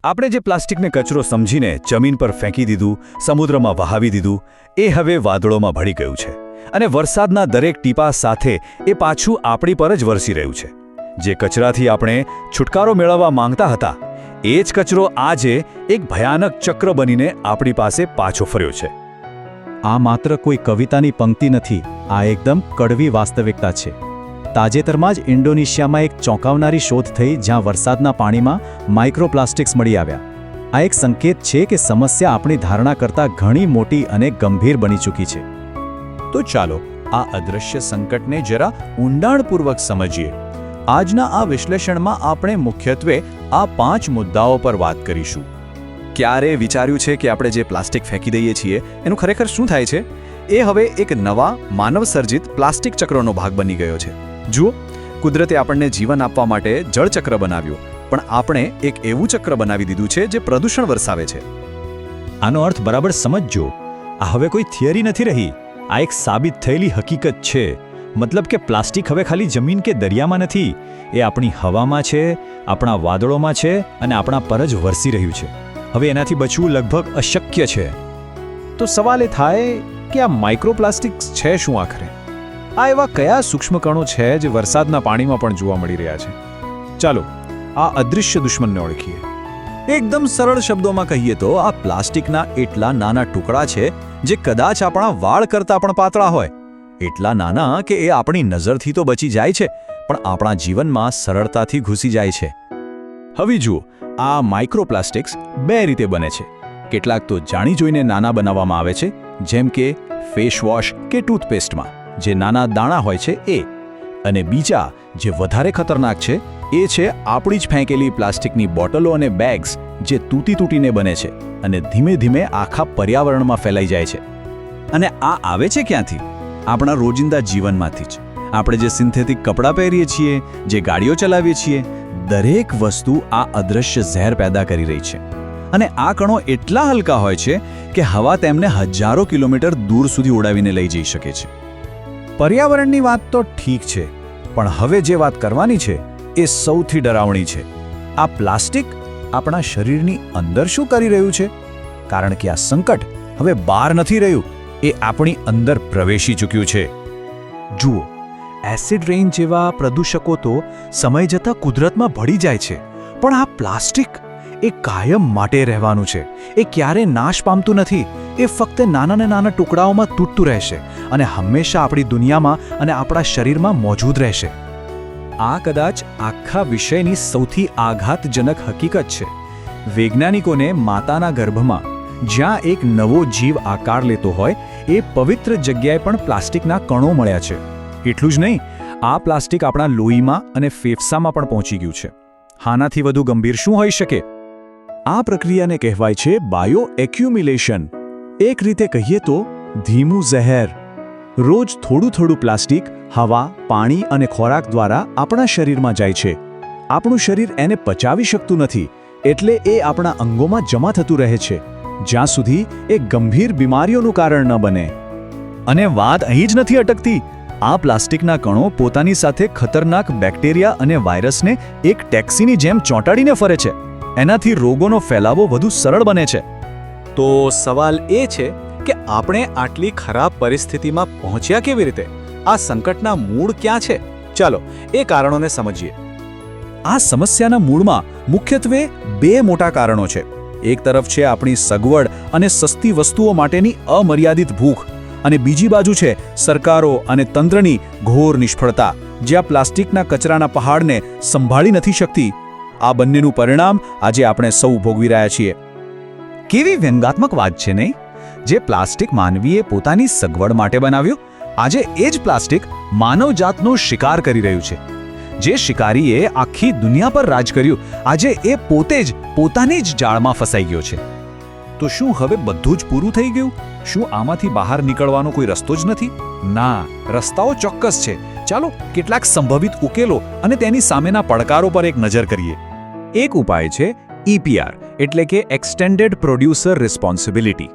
આપણે જે પ્લાસ્ટિકને કચરો સમજીને જમીન પર ફેંકી દીધું, સમુદ્રમાં વહાવી દીધું, એ હવે વાદળોમાં ભળી ગયું છે અને વરસાદના દરેક ટીપા સાથે એ પાછું આપણી પર જ વરસી રહ્યું છે. જે કચરાથી આપણે છુટકારો મેળવવા માંગતા હતા, એ જ કચરો આજે એક ભયાનક ચક્ર બનીને આપણી પાસે પાછો ફર્યો છે. આ માત્ર કોઈ કવિતાની પંક્તિ નથી, આ એકદમ કડવી વાસ્તવિકતા છે. તાજેતરમાં જ ઇન્ડોનેશિયામાં એક ચોંકાવનારી શોધ થઈ જ્યાં વરસાદના પાણીમાં માઇક્રોપ્લાસ્ટિક્સ મળી આવ્યા. આ એક સંકેત છે કે સમસ્યા આપણી ધારણા કરતાં ઘણી મોટી અને ગંભીર બની ચૂકી છે. તો ચાલો આ અદૃશ્ય સંકટને જરા ઊંડાણપૂર્વક સમજીએ. આજના આ વિશ્લેષણમાં આપણે મુખ્યત્વે આ 5 મુદ્દાઓ પર વાત કરીશું. ક્યારે વિચાર્યું છે કે આપણે જે પ્લાસ્ટિક ફેંકી દઈએ છીએ એનું ખરેખર શું થાય છે? એ હવે એક નવા માનવસર્જિત પ્લાસ્ટિક ચક્રનો ભાગ બની ગયો છે. જુઓ, કુદરતે આપણને જીવન આપવા માટે જળચક્ર બનાવ્યું, પણ આપણે એક એવું ચક્ર બનાવી દીધું છે જે પ્રદૂષણ વરસાવે છે. આનો અર્થ બરાબર સમજજો. આ હવે કોઈ થિયરી નથી રહી, આ એક સાબિત થયેલી હકીકત છે. મતલબ કે પ્લાસ્ટિક હવે ખાલી જમીન કે દરિયામાં નથી, એ આપણી હવામાં છે, આપણા વાદળોમાં છે અને આપણા પર જ વરસી રહ્યું છે. હવે એનાથી બચવું લગભગ અશક્ય છે. તો સવાલ એ થાય કે આ માઇક્રોપ્લાસ્ટિક્સ છે શું આખરે? આ એવા કયા સૂક્ષ્મકણો છે જે વરસાદના પાણીમાં પણ જોવા મળી રહ્યા છે? ચાલો આ અદૃશ્ય દુશ્મનને ઓળખીએ. એકદમ સરળ શબ્દોમાં કહીએ તો આ પ્લાસ્ટિકના એટલા નાના ટુકડા છે જે કદાચ આપણા વાળ કરતાં પણ પાતળા હોય. એટલા નાના કે એ આપણી નજરથી તો બચી જાય છે, પણ આપણા જીવનમાં સરળતાથી ઘૂસી જાય છે. હવે જુઓ, આ માઇક્રોપ્લાસ્ટિક્સ 2 રીતે બને છે. કેટલાક તો જાણી જોઈને નાના બનાવવામાં આવે છે, જેમ કે ફેસવોશ કે ટૂથપેસ્ટમાં જે નાના દાણા હોય છે એ. અને બીજા જે વધારે ખતરનાક છે એ છે આપણી જ ફેંકેલી પ્લાસ્ટિકની બોટલો અને બેગ્સ, જે તૂટીને બને છે અને ધીમે ધીમે આખા પર્યાવરણમાં ફેલાઈ જાય છે. અને આ આવે છે ક્યાંથી? આપણા રોજિંદા જીવનમાંથી જ. આપણે જે સિન્થેટિક કપડાં પહેરીએ છીએ, જે ગાડીઓ ચલાવીએ છીએ, દરેક વસ્તુ આ અદૃશ્ય ઝેર પેદા કરી રહી છે. અને આ કણો એટલા હલકા હોય છે કે હવા તેમને હજારો કિલોમીટર દૂર સુધી ઉડાવીને લઈ જઈ શકે છે. પર્યાવરણની વાત તો ઠીક છે, પણ હવે જે વાત કરવાની છે એ સૌથી ડરાવણી છે. આ પ્લાસ્ટિક આપણા શરીરની અંદર શું કરી રહ્યું છે? કારણ કે આ સંકટ હવે બહાર નથી રહ્યું, એ આપણી અંદર પ્રવેશી ચૂક્યું છે. જુઓ, એસિડ રેઇન જેવા પ્રદૂષકો તો સમય જતાં કુદરતમાં ભળી જાય છે, પણ આ પ્લાસ્ટિક એ કાયમ માટે રહેવાનું છે. એ ક્યારે નાશ પામતું નથી. એ ફક્ત નાના ટુકડાઓમાં તૂટતું રહેશે અને હંમેશા આપણી દુનિયામાં અને આપણા શરીરમાં મોજૂદ રહેશે. આ કદાચ આખા વિષયની સૌથી આઘાતજનક હકીકત છે. વૈજ્ઞાનિકોને માતાના ગર્ભમાં જ્યાં એક નવો જીવ આકાર લેતો હોય એ પવિત્ર જગ્યાએ પણ પ્લાસ્ટિકના કણો મળ્યા છે. એટલું જ નહીં, આ પ્લાસ્ટિક આપણા લોહીમાં અને ફેફસામાં પણ પહોંચી ગયું છે. આનાથી વધુ ગંભીર શું હોઈ શકે? આ પ્રક્રિયાને કહેવાય છે બાયો એક્યુમ્યુલેશન. એક રીતે કહીએ તો ધીમું ઝેર. રોજ થોડું પ્લાસ્ટિક હવા, પાણી અને ખોરાક દ્વારા આપણા શરીરમાં જાય છે. આપણું શરીર એને પચાવી શકતું નથી, એટલે એ આપણા અંગોમાં જમા થતું રહે છે, જ્યાં સુધી એ ગંભીર બીમારીઓનું કારણ ન બને. અને વાત અહીં જ નથી અટકતી. આ પ્લાસ્ટિકના કણો પોતાની સાથે ખતરનાક બેક્ટેરિયા અને વાયરસને એક ટેક્સીની જેમ ચોંટાડીને ફરે છે. એનાથી રોગોનો ફેલાવો વધુ સરળ બને છે. તો સવાલ એ છે કે આપણે આટલી ખરાબ પરિસ્થિતિમાં પહોંચ્યા કેવી રીતે? આ સંકટના મૂળ ક્યાં છે? ચાલો એ કારણોને સમજીએ. આ સમસ્યાના મૂળમાં મુખ્યત્વે 2 મોટા કારણો છે. એક તરફ છે આપણી સગવડ અને સસ્તી વસ્તુઓ માટેની અમર્યાદિત ભૂખ, અને બીજી બાજુ છે સરકારો અને તંત્રની ઘોર નિષ્ફળતા, જ્યાં પ્લાસ્ટિકના કચરાના પહાડને સંભાળી નથી શકતી. આ બંનેનું પરિણામ આજે આપણે સૌ ભોગવી રહ્યા છીએ. કેવી વ્યંગાત્મક વાત છે નહીં? જે પ્લાસ્ટિક માનવીએ પોતાની સગવડ માટે બનાવ્યું, આજે એ જ પ્લાસ્ટિક માનવજાતનો શિકાર કરી રહ્યું છે. જે શિકારીએ આખી દુનિયા પર રાજ કર્યું, આજે એ પોતે જ પોતાની જ જાળમાં ફસાઈ ગયો છે. તો શું હવે બધું જ પૂરું થઈ ગયું? શું આમાંથી બહાર નીકળવાનો કોઈ રસ્તો જ નથી? ના, રસ્તાઓ ચોક્કસ છે. ચાલો કેટલાક સંભવિત ઉકેલો અને તેની સામેના પડકારો પર એક નજર કરીએ. એક ઉપાય છે EPR, એટલે કે એક્સટેન્ડેડ પ્રોડ્યુસર રિસ્પોન્સિબિલિટી.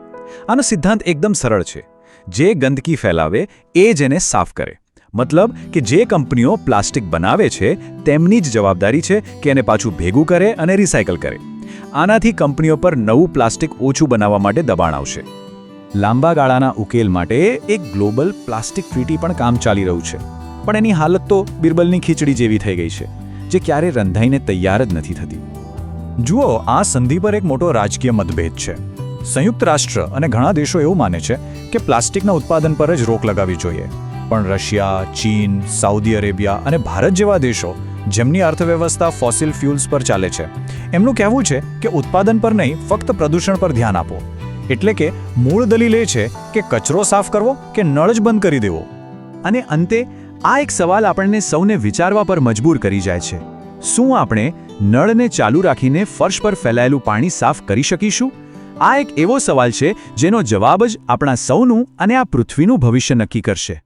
આનો સિદ્ધાંત એકદમ સરળ છે. જે ગંદકી ફેલાવે એ જ એને સાફ કરે. મતલબ કે જે કંપનીઓ પ્લાસ્ટિક બનાવે છે તેમની જ જવાબદારી છે કે એને પાછું ભેગું કરે અને રિસાયકલ કરે. આનાથી કંપનીઓ પર નવું પ્લાસ્ટિક ઓછું બનાવવા માટે દબાણ આવશે. લાંબા ગાળાના ઉકેલ માટે એક ગ્લોબલ પ્લાસ્ટિક ટ્રીટી પણ કામ ચાલી રહ્યું છે, પણ એની હાલત તો બિરબલની ખીચડી જેવી થઈ ગઈ છે, જે ક્યારે રંધાઈને તૈયાર જ નથી થતી. જુઓ, આ સંધિ પર એક મોટો રાજકીય મતભેદ છે. સંયુક્ત રાષ્ટ્ર અને ઘણા દેશો એવું માને છે કે પ્લાસ્ટિકના ઉત્પાદન પર જ રોક લગાવવી જોઈએ, પણ રશિયા, ચીન, સાઉદી અરેબિયા અને ભારત જેવા દેશો, જેમની અર્થવ્યવસ્થા ફોસિલ ફ્યુલ્સ પર ચાલે છે, એમનું કહેવું છે કે ઉત્પાદન પર નહીં, ફક્ત પ્રદૂષણ પર ધ્યાન આપો. એટલે કે મૂળ દલીલ એ છે કે કચરો સાફ કરવો કે નળ જ બંધ કરી દેવો. અને અંતે આ એક સવાલ આપણને સૌને વિચારવા પર મજબૂર કરી જાય છે. શું આપણે નળને ચાલુ રાખીને ફર્શ પર ફેલાયેલું પાણી સાફ કરી શકીશું? આ એક એવો સવાલ છે જેનો જવાબ જ આપણા સૌનું અને આ પૃથ્વીનું ભવિષ્ય નક્કી કરશે.